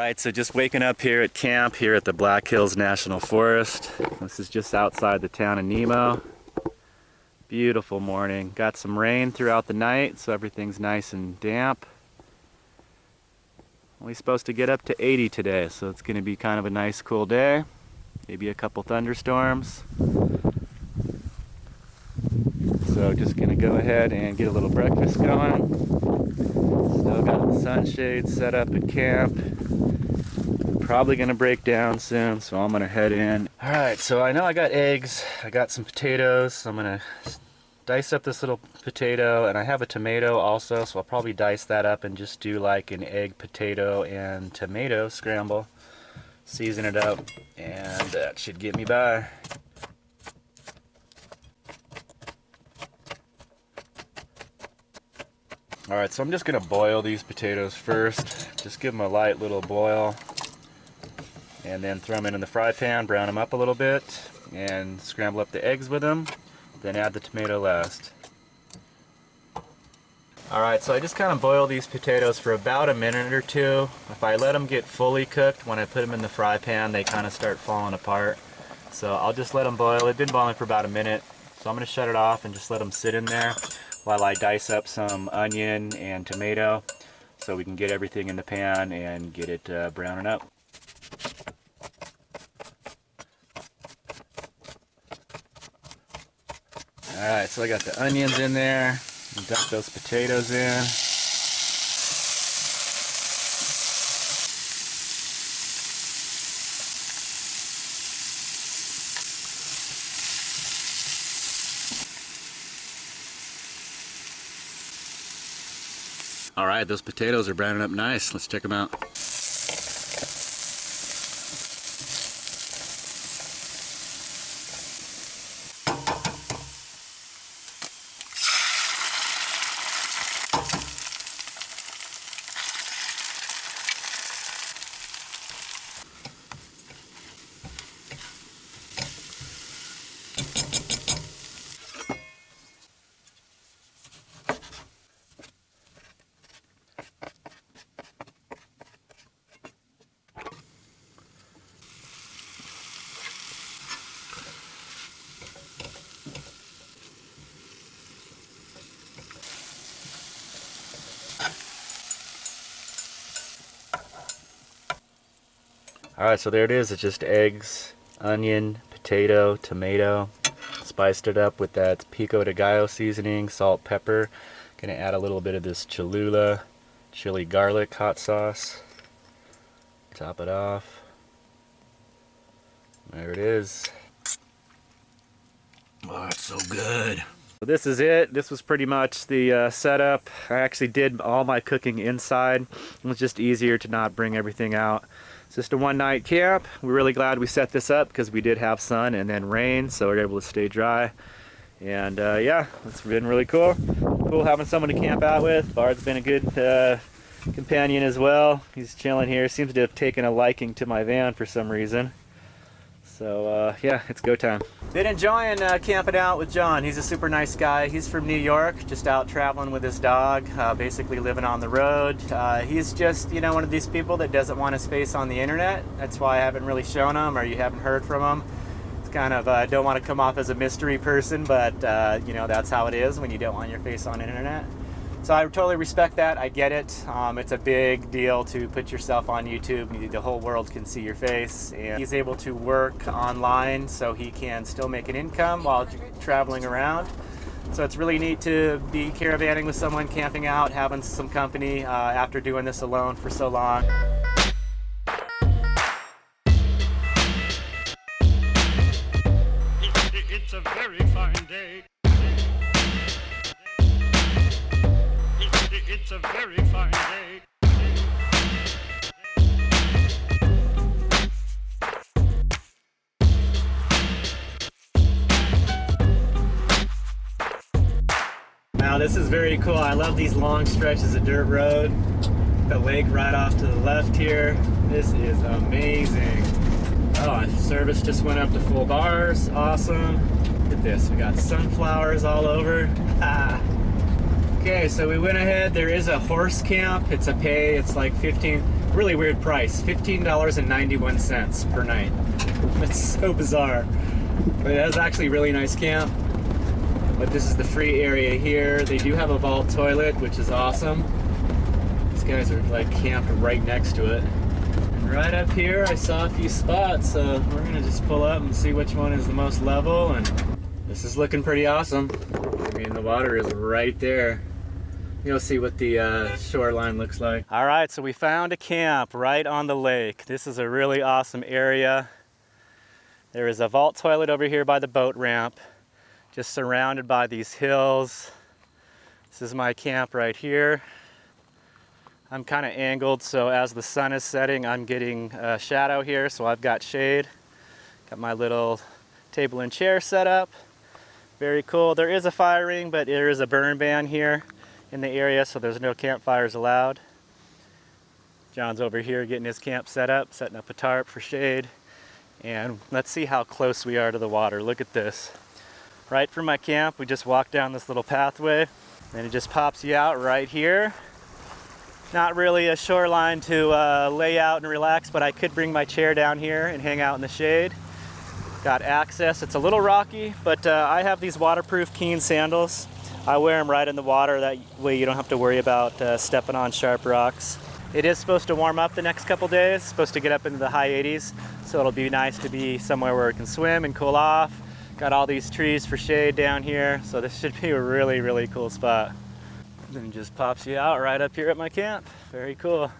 Alright, so just waking up here at camp here at the Black Hills National Forest. This is just outside the town of Nemo. Beautiful morning. Got some rain throughout the night, so everything's nice and damp. Only supposed to get up to 80 today, so it's going to be kind of a nice cool day. Maybe a couple thunderstorms. So just going to go ahead and get a little breakfast going. Still got the sunshade set up at camp. Probably going to break down soon, so I'm going to head in. Alright, so I know I got eggs. I got some potatoes, so I'm going to dice up this little potato, and I have a tomato also, so I'll probably dice that up and just do like an egg, potato, and tomato scramble. Season it up, and that should get me by. Alright, so I'm just going to boil these potatoes first. Just give them a light little boil. And then throw them in the fry pan, brown them up a little bit, and scramble up the eggs with them. Then add the tomato last. Alright, so I just kind of boil these potatoes for about a minute or two. If I let them get fully cooked, when I put them in the fry pan, they kind of start falling apart. So I'll just let them boil. They've been boiling for about a minute. So I'm going to shut it off and just let them sit in there while I dice up some onion and tomato so we can get everything in the pan and get it browning up. Alright, so I got the onions in there, and dump those potatoes in. Alright, those potatoes are browning up nice. Let's check them out. Alright, so there it is. It's just eggs, onion, potato, tomato. Spiced it up with that pico de gallo seasoning, salt, pepper. Gonna add a little bit of this Cholula chili garlic hot sauce. Top it off. There it is. Oh, it's so good. So this is it. This was pretty much the setup. I actually did all my cooking inside. It was just easier to not bring everything out. It's just a one-night camp. We're really glad we set this up because we did have sun and then rain, so we were able to stay dry. And yeah, it's been really cool. Cool having someone to camp out with. Bard's been a good companion as well. He's chilling here. Seems to have taken a liking to my van for some reason. So yeah, it's go time. Been enjoying camping out with John. He's a super nice guy. He's from New York, just out traveling with his dog, basically living on the road. He's just, you know, one of these people that doesn't want his face on the internet. That's why I haven't really shown him, or you haven't heard from him. It's kind of, don't want to come off as a mystery person, but you know, that's how it is when you don't want your face on the internet. So I totally respect that. I get it. It's a big deal to put yourself on YouTube. The whole world can see your face. And he's able to work online so he can still make an income while traveling around. So it's really neat to be caravanning with someone, camping out, having some company after doing this alone for so long. It's a very fine day. It's a very fine day. Now this is very cool. I love these long stretches of dirt road. The lake right off to the left here. This is amazing. Oh, service just went up to full bars. Awesome. Look at this. We got sunflowers all over. Okay, so we went ahead. There is a horse camp. It's a pay. It's like 15 Really weird price, $15.91 per night. It's so bizarre. But it is actually a really nice camp. But this is the free area here. They do have a vault toilet, which is awesome. These guys are like camped right next to it. And right up here, I saw a few spots, so we're gonna just pull up and see which one is the most level. And this is looking pretty awesome. I mean, the water is right there. You'll see what the shoreline looks like. All right, so we found a camp right on the lake. This is a really awesome area. There is a vault toilet over here by the boat ramp, just surrounded by these hills. This is my camp right here. I'm kind of angled, so as the sun is setting, I'm getting shadow here, so I've got shade. Got my little table and chair set up. Very cool. There is a fire ring, but there is a burn ban here in the area, so there's no campfires allowed. John's over here getting his camp set up, setting up a tarp for shade. And let's see how close we are to the water. Look at this. Right from my camp, we just walked down this little pathway, and it just pops you out right here. Not really a shoreline to lay out and relax, but I could bring my chair down here and hang out in the shade. Got access. It's a little rocky, but I have these waterproof Keen sandals. I wear them right in the water, that way you don't have to worry about stepping on sharp rocks. It is supposed to warm up the next couple days, it's supposed to get up into the high 80s, so it'll be nice to be somewhere where it can swim and cool off. Got all these trees for shade down here, so this should be a really, really cool spot. And it just pops you out right up here at my camp. Very cool.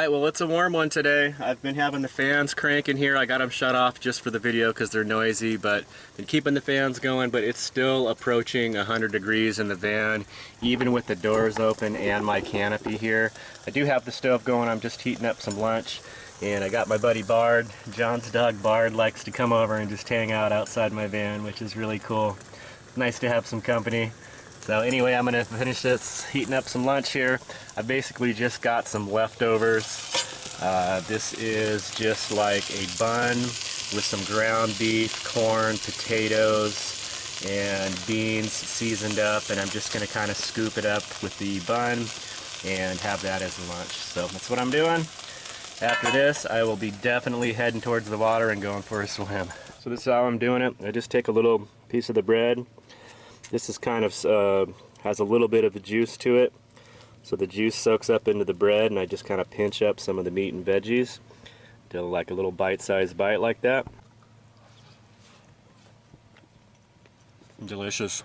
Well, it's a warm one today. I've been having the fans cranking here. I got them shut off just for the video because they're noisy, but been keeping the fans going, but it's still approaching 100 degrees in the van, even with the doors open and my canopy here. I do have the stove going. I'm just heating up some lunch, and I got my buddy Bard. John's dog Bard likes to come over and just hang out outside my van, which is really cool. Nice to have some company. So anyway, I'm gonna finish this, heating up some lunch here. I basically just got some leftovers. This is just like a bun with some ground beef, corn, potatoes, and beans seasoned up, and I'm just gonna kind of scoop it up with the bun and have that as lunch. So that's what I'm doing. After this, I will be definitely heading towards the water and going for a swim. So this is how I'm doing it. I just take a little piece of the bread. This is kind of has a little bit of a juice to it, so the juice soaks up into the bread, and I just kind of pinch up some of the meat and veggies, do like a little bite-sized bite like that. Delicious.